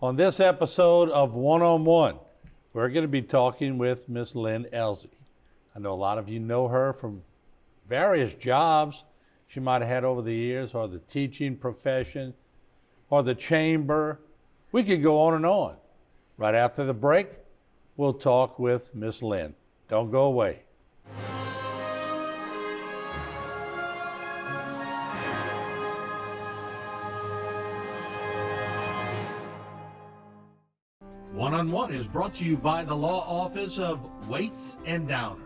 On this episode of One on One, we're going to be talking with Miss Lynn Ellzey. I know a lot of you know her from various jobs she might have had over the years, or the teaching profession, or the chamber. We could go on and on. Right after the break, we'll talk with Miss Lynn. Don't go away. One on One is brought to you by the law office of Waits and Downer.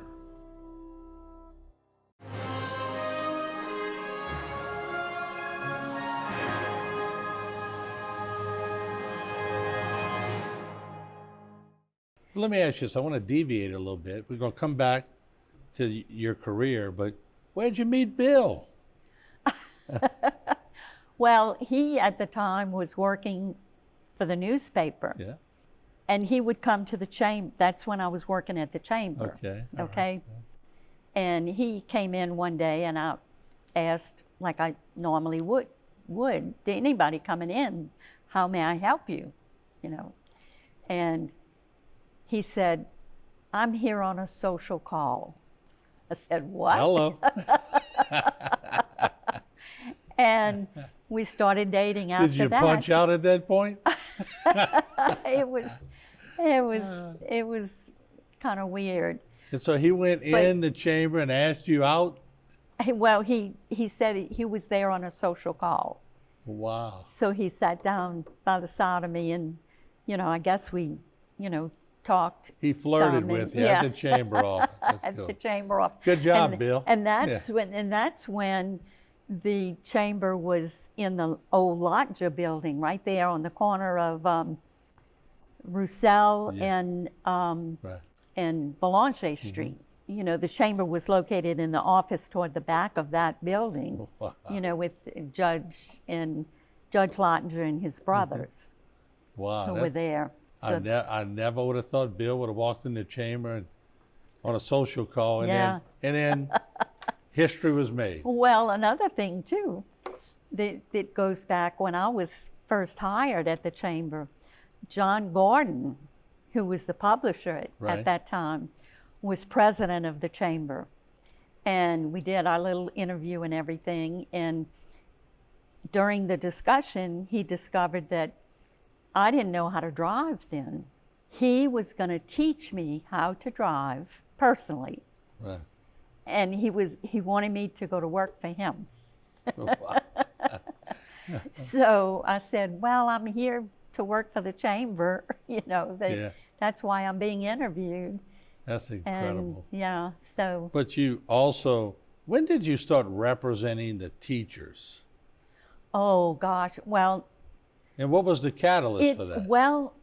Let me ask you this. I want to deviate a little bit. We're going to come back to your career, but where'd you meet Bill? Well, he at the time was working for the newspaper. Yeah. And he would come to the chamber. That's when I was working at the chamber. Okay. Okay. Right. And he came in one day and I asked, like I normally would, to anybody coming in, how may I help you? You know. And he said, I'm here on a social call. I said, what? Hello. And we started dating after that. Did you punch out at that point? It was kind of weird. And so he went in the chamber and asked you out? Well, he said he was there on a social call. Wow. So he sat down by the side of me and, I guess we, talked. He flirted with you at the chamber office. That's at cool. the chamber office. Good job, Bill. And that's when the chamber was in the old Lotja building, right there on the corner of Roussel and Boulanger Street. The chamber was located in the office toward the back of that building. Wow. With Judge Lottinger and his brothers who were there. So, I never would have thought Bill would have walked in the chamber and on a social call, and then history was made. Well, another thing too, that goes back when I was first hired at the chamber. John Gordon, who was the publisher at that time, was president of the chamber. And we did our little interview and everything. And during the discussion, he discovered that I didn't know how to drive then. He was going to teach me how to drive personally. Right. And he wanted me to go to work for him. So I said, well, I'm here to work for the chamber, that's why I'm being interviewed. That's incredible. And, so. But you also, when did you start representing the teachers? Oh, gosh, well. And what was the catalyst for that? Well,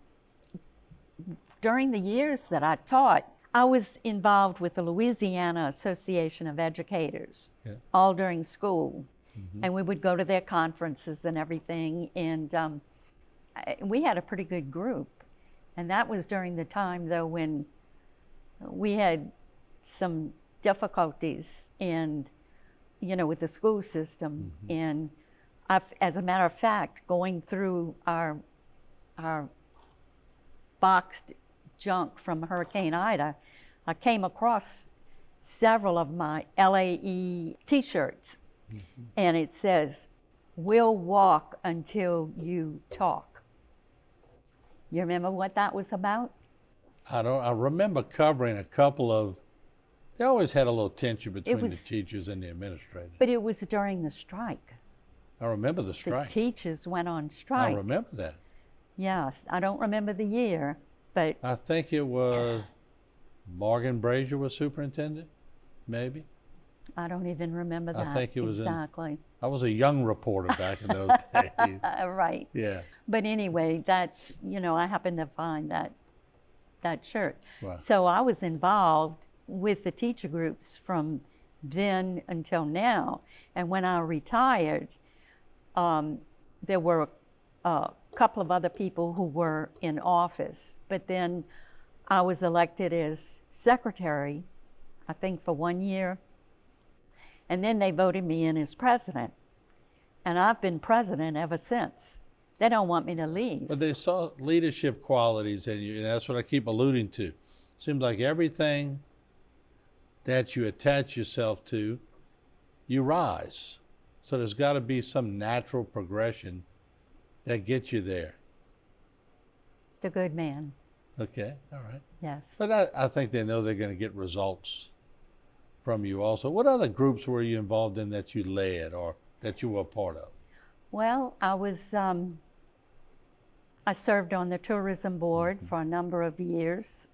during the years that I taught, I was involved with the Louisiana Association of Educators, all during school. Mm-hmm. And we would go to their conferences and everything. And we had a pretty good group. And that was during the time, though, when we had some difficulties with the school system. Mm-hmm. And as a matter of fact, going through our boxed junk from Hurricane Ida, I came across several of my LAE t-shirts. Mm-hmm. And it says, "We'll walk until you talk." You remember what that was about? I remember covering a couple of, they always had a little tension between the teachers and the administrators. But it was during the strike. I remember the strike. The teachers went on strike. I remember that. Yes, I don't remember the year, but. I think it was Morgan Brazier was superintendent, maybe. I don't even remember that. I think it was exactly. I was a young reporter back in those days. Right. Yeah. But anyway, that's, I happened to find that shirt. Wow. So I was involved with the teacher groups from then until now. And when I retired, there were a couple of other people who were in office. But then I was elected as secretary, I think for 1 year. And then they voted me in as president. And I've been president ever since. They don't want me to leave. But they saw leadership qualities in you, and that's what I keep alluding to. Seems like everything that you attach yourself to, you rise. So there's got to be some natural progression that gets you there. The good man. Okay, all right. Yes. But I think they know they're going to get results from you also. What other groups were you involved in that you led or that you were a part of? Well, I served on the tourism board for a number of years.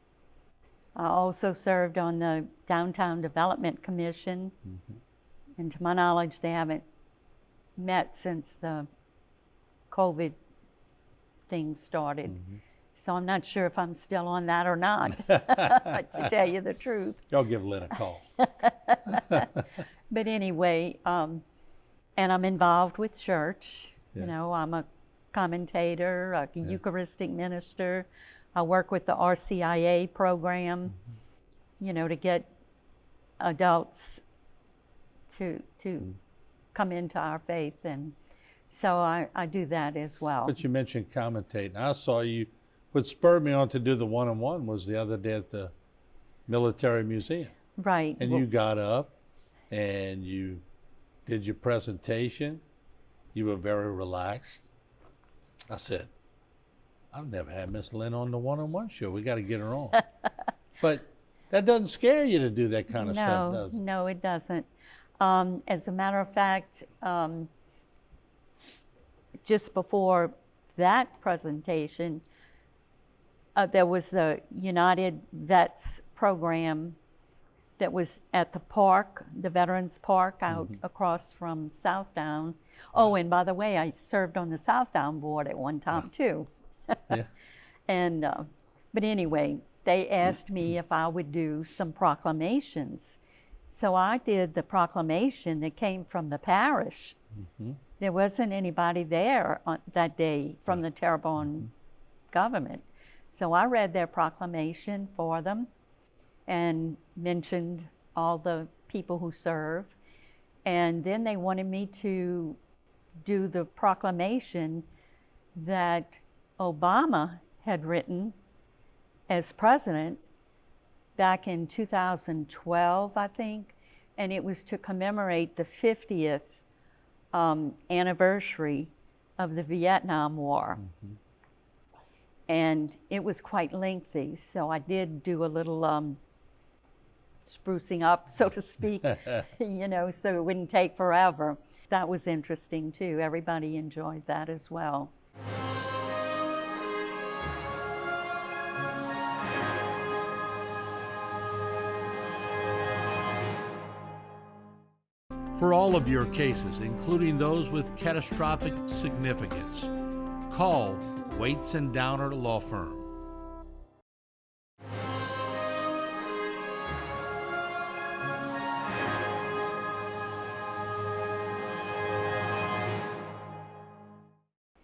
I also served on the Downtown Development Commission. And to my knowledge, they haven't met since the COVID thing started. So I'm not sure if I'm still on that or not, to tell you the truth. Y'all give Lynn a call. But anyway, and I'm involved with church. Yeah. You know, I'm a commentator, a Eucharistic minister. I work with the RCIA program, you know, to get adults to come into our faith. And so I do that as well. But you mentioned commentating. I saw you, what spurred me on to do the one-on-one was the other day at the Military Museum. Right. And you got up and you did your presentation. You were very relaxed. I said, I've never had Miss Lynn on the one-on-one show. We got to get her on. But that doesn't scare you to do that kind of stuff, does it? No, it doesn't. As a matter of fact, just before that presentation, there was the United Vets program that was at the park, the Veterans Park out across from Southdown. Oh, and by the way, I served on the Southdown board at one time too. Yeah. And but anyway, they asked me if I would do some proclamations. So I did the proclamation that came from the parish. There wasn't anybody there on that day from the Terrebonne government. So I read their proclamation for them and mentioned all the people who serve. And then they wanted me to do the proclamation that Obama had written as president back in 2012, I think, and it was to commemorate the 50th anniversary of the Vietnam War. And it was quite lengthy, so I did do a little sprucing up, so to speak, you know, so it wouldn't take forever. That was interesting too. Everybody enjoyed that as well. For all of your cases, including those with catastrophic significance, call Waits and Downer Law Firm.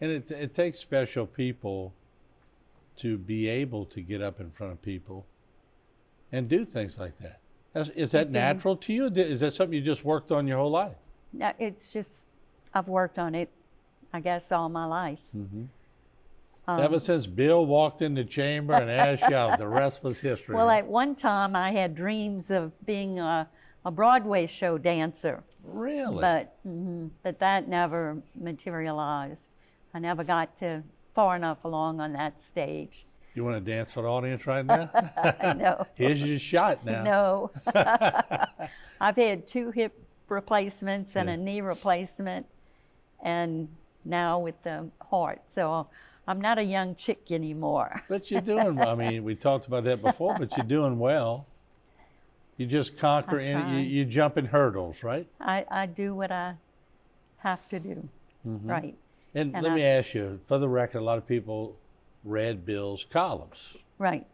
And it takes special people to be able to get up in front of people and do things like that. Is that natural to you? Is that something you just worked on your whole life? No, it's just, I've worked on it, I guess, all my life. Ever since Bill walked in the chamber and asked you out, the rest was history. Well, at one time I had dreams of being a Broadway show dancer. Really? But that never materialized. I never got to far enough along on that stage. You want to dance for the audience right now? No. Here's your shot now. No. I've had 2 hip replacements and a knee replacement, and now with the heart. So I'm not a young chick anymore. But you're doing well. I mean, we talked about that before, but you're doing well. You just conquer, and you jump in hurdles, right? I do what I have to do, right. And let me ask you, for the record, a lot of people read Bill's columns. Right.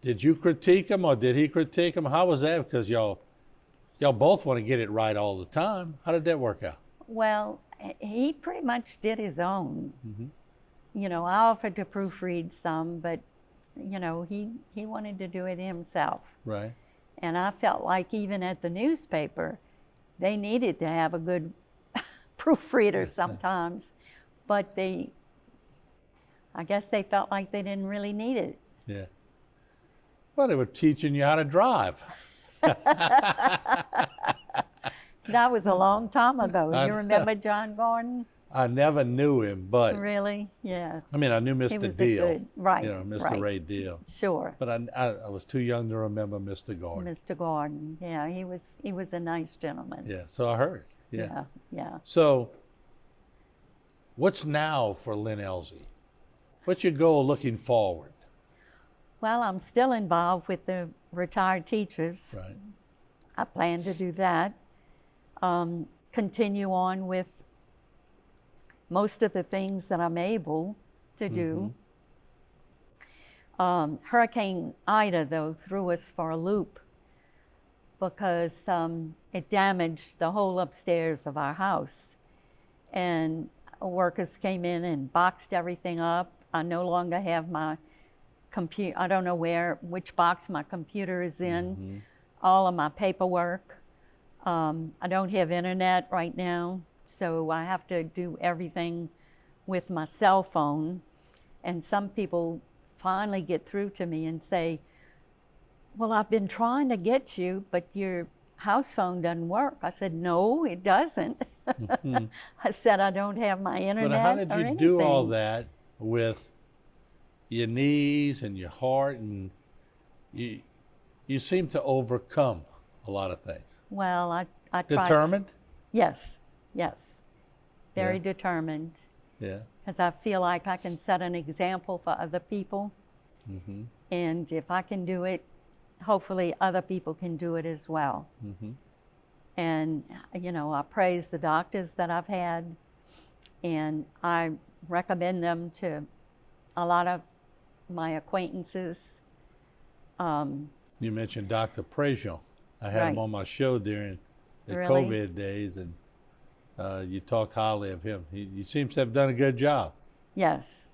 Did you critique him or did he critique him? How was that? Because y'all both want to get it right all the time. How did that work out? Well, he pretty much did his own. You know, I offered to proofread some, but, you know, he wanted to do it himself. Right. And I felt like even at the newspaper, they needed to have a good proofreader sometimes. but I guess they felt like they didn't really need it. Yeah. Well, they were teaching you how to drive. That was a long time ago. I You know. remember John Gordon? I never knew him, but Really? Yes. I mean, I knew He Mr. was Deal, a good, right, you know, Mr. right. Ray Deal. Sure. But I was too young to remember Mr. Gordon. Mr. Gordon, yeah, he was a nice gentleman. Yeah, so I heard. Yeah. Yeah, yeah. So, what's now for Lynn Ellzey? What's your goal looking forward? Well, I'm still involved with the retired teachers. Right. I plan to do that. Continue on with most of the things that I'm able to do. Hurricane Ida, though, threw us for a loop because it damaged the whole upstairs of our house. And workers came in and boxed everything up. I no longer have my computer. I don't know which box my computer is in. All of my paperwork. I don't have internet right now, so I have to do everything with my cell phone. And some people finally get through to me and say, well, I've been trying to get you, but your house phone doesn't work. I said, no, it doesn't. I said, I don't have my internet. But how did or you do all anything." that with your knees and your heart, and you seem to overcome a lot of things. Well, I tried. Determined? Yes, yes. Very Yeah. determined. Yeah. Because I feel like I can set an example for other people. And if I can do it, hopefully other people can do it as well. And, you know, I praise the doctors that I've had, and I recommend them to a lot of my acquaintances. You mentioned Dr. Prejean. I had him Right. on my show during the Really? COVID days, and you talked highly of him. He seems to have done a good job. Yes,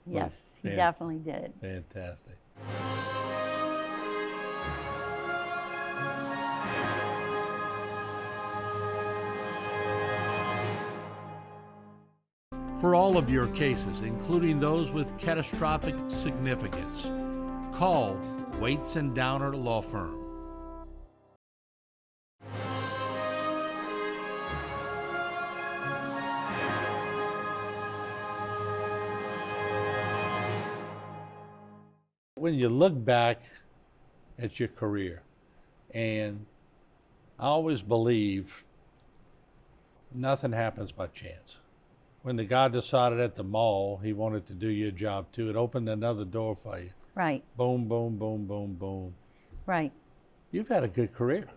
yes, he yeah. definitely did. Fantastic. For all of your cases, including those with catastrophic significance, call Waits and Downer Law Firm. When you look back at your career, and I always believe nothing happens by chance. When the guy decided at the mall he wanted to do your job too, it opened another door for you. Right, Boom, boom, boom, boom, boom. right. You've had a good career.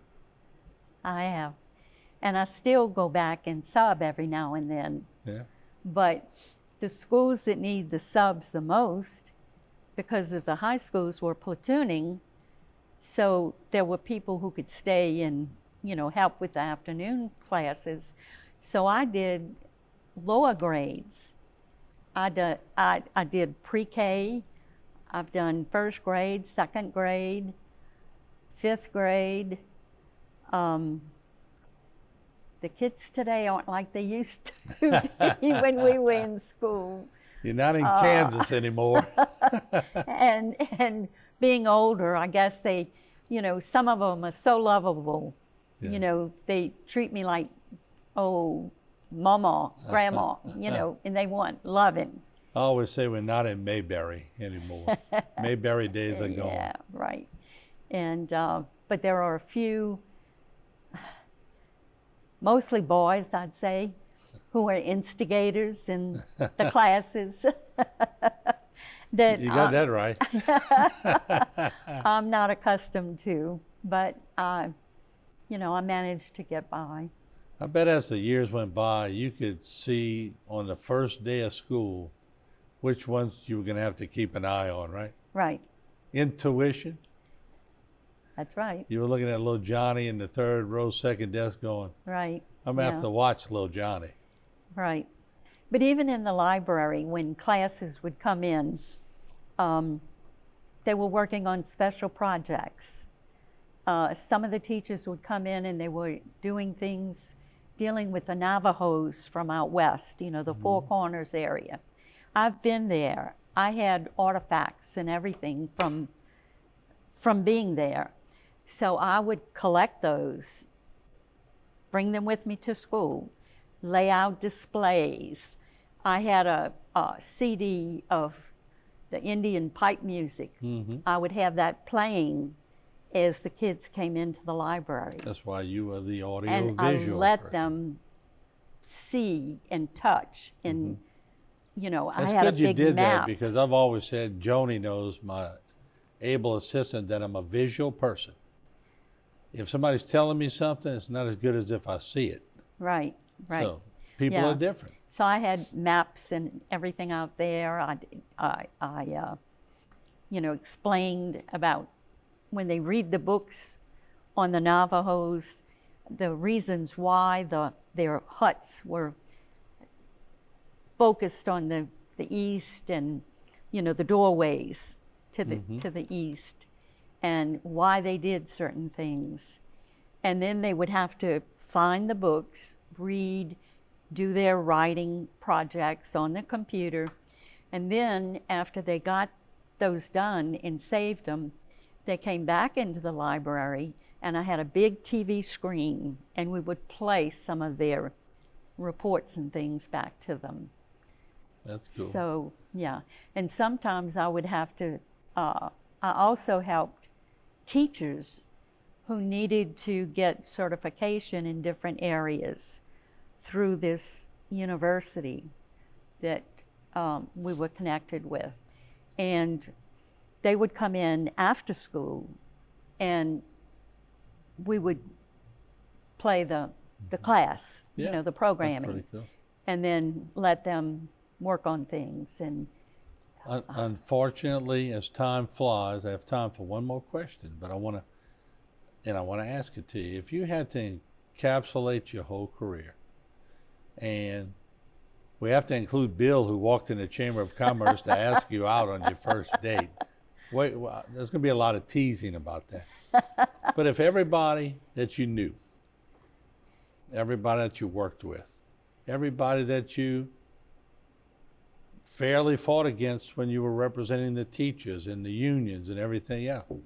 I have. And I still go back and sub every now and then. Yeah. But the schools that need the subs the most, because of the high schools were platooning, so there were people who could stay and, you know, help with the afternoon classes. So I did lower grades. I did pre-K. I've done first grade, second grade, fifth grade. The kids today aren't like they used to be when we were in school. You're not in Kansas anymore. And being older, I guess they, you know, some of them are so lovable. Yeah. You know, they treat me like, oh, mama, grandma, you know, and they want loving. I always say we're not in Mayberry anymore. Mayberry days are gone. Yeah, right. And, but there are a few, mostly boys, I'd say, who are instigators in the classes. That You got that right. I'm not accustomed to, but you know, I managed to get by. I bet as the years went by, you could see on the first day of school which ones you were going to have to keep an eye on, right? Right, Intuition. that's right, You were looking at little Johnny in the third row, second desk going, right. I'm going to yeah, have to watch little Johnny. Right. But even in the library, when classes would come in, they were working on special projects. Some of the teachers would come in and they were doing things dealing with the Navajos from out west, you know, the Four Corners area. I've been there. I had artifacts and everything from being there. So I would collect those, bring them with me to school, lay out displays. I had a CD of the Indian pipe music. I would have that playing as the kids came into the library. That's why you are the audio And I visual let person. them see and touch. And, you know, That's I had a good you big did map. that, because I've always said, Joni knows, my able assistant, that I'm a visual person. If somebody's telling me something, it's not as good as if I see it. Right, right. So people Yeah. are different. So I had maps and everything out there. You know, explained about when they read the books on the Navajos, the reasons why their huts were focused on the east, and, you know, the doorways to the east, and why they did certain things. And then they would have to find the books, read, do their writing projects on the computer, and then after they got those done and saved them, they came back into the library, and I had a big TV screen, and we would play some of their reports and things back to them. That's cool. So, yeah. And sometimes I would have to, I also helped teachers who needed to get certification in different areas through this university that we were connected with. And they would come in after school, and we would play the class, Yeah, you know, the that's programming, pretty cool. and then let them work on things. And Unfortunately, as time flies, I have time for one more question, but I want to ask it to you. If you had to encapsulate your whole career, and we have to include Bill, who walked in the Chamber of Commerce to ask you out on your first date. Wait, there's going to be a lot of teasing about that. But if everybody that you knew, everybody that you worked with, everybody that you fairly fought against when you were representing the teachers and the unions and everything else,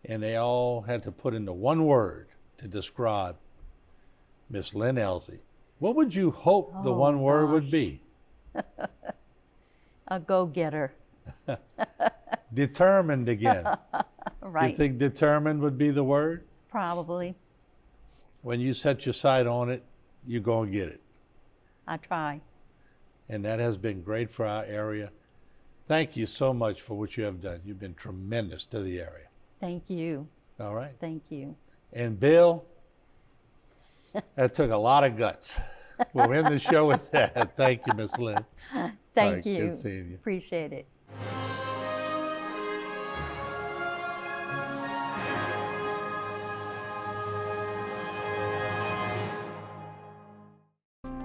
and they all had to put into one word to describe Miss Lynn Ellzey, what would you hope the one word would be? a go-getter. Determined again. Right. You think determined would be the word? Probably. When you set your sight on it, you're going to get it. I try. And that has been great for our area. Thank you so much for what you have done. You've been tremendous to the area. Thank you. All right. Thank you. And Bill, that took a lot of guts. We'll end the show with that. Thank you, Miss Lynn. Thank right, you. good seeing you. Appreciate it.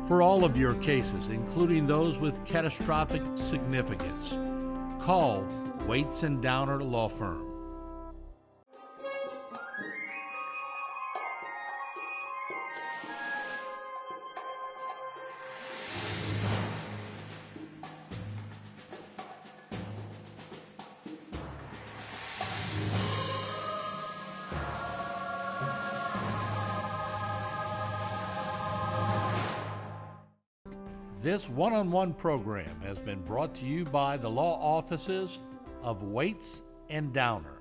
For all of your cases, including those with catastrophic significance, call Waits and Downer Law Firm. This one-on-one program has been brought to you by the law offices of Waits and Downer.